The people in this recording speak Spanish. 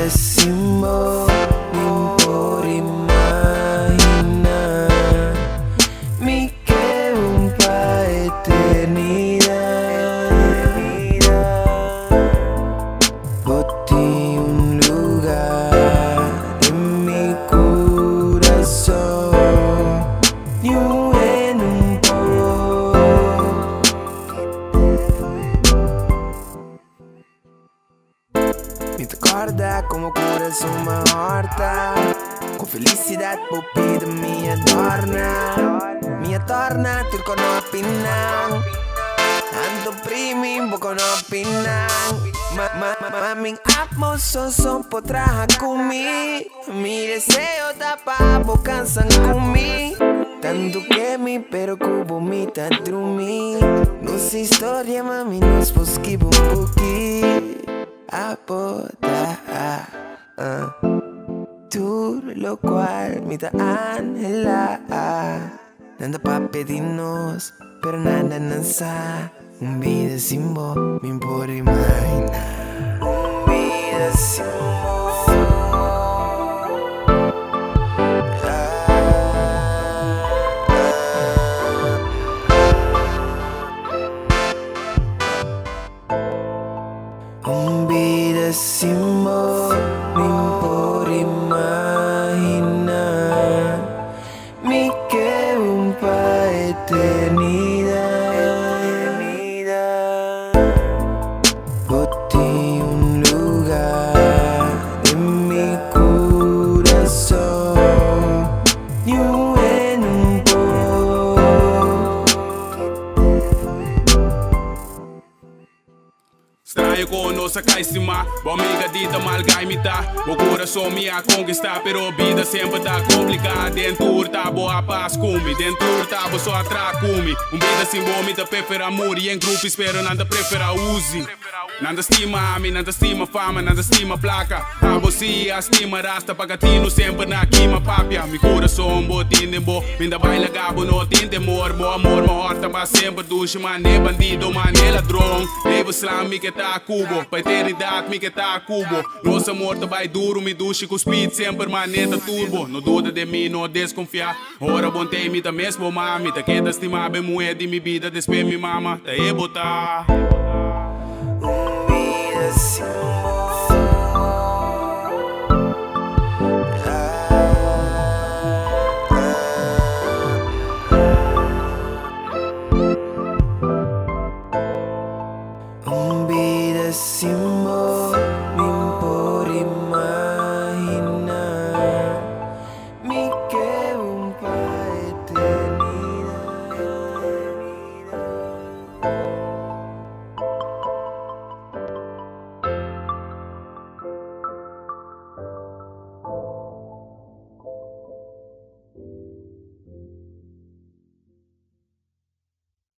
vida sin vos ni por imaginar. Me quedo pa' eternidad. Boté un lugar en mi corazón y en un me recorda como coração me horta. Com felicidade vou pedir minha torna, turco no opinão. Ando primi, boco no opinão. Mami, amo son por traja comigo. Mi deseo da pa boca san comigo. Tanto que me preocupo, me tá dormindo. Nossa história, mami, nos posquiva pouquinho. A botar todo lo cual me da Ángela. Nada pa' pedirnos, pero nada nanza. Un vida sin vos, me puedo imaginar. Un vida sin vos. Un vida sin vos, me puedo imaginar. Me quedo pa' eternidad. Boté un lugar en mi corazón y en un Estranho conosco cá em cima, bom amiga dita malgaimita. O coração me a conquistar, pero a vida sempre tá complicada. Dentro tá boa paz comigo, dentro tá boa só atrás comigo. Vida sem bom me tá prefere amor e em grupo espero nada prefere use. Nada estima ami, nada estima fama, nada estima placa. A você a estima rasta pagatino sempre na quima papia. Mi coração botinho bo, ainda baila gabo no tem temor, bo amor mo horta mas sempre duche mané bandido mané ladrão. Levo slam mi que tá cubo, pra eternidade mi que tá cubo. Nossa morta vai duro, mi duche com speed sempre maneta turbo. No duda de mim, no desconfiar. Ora bom tem mi tá mesmo mami, tá que tá estimar bem moeda de mi vida despe mi mama, tá e botar. vida sin vos. Un vida sin vos.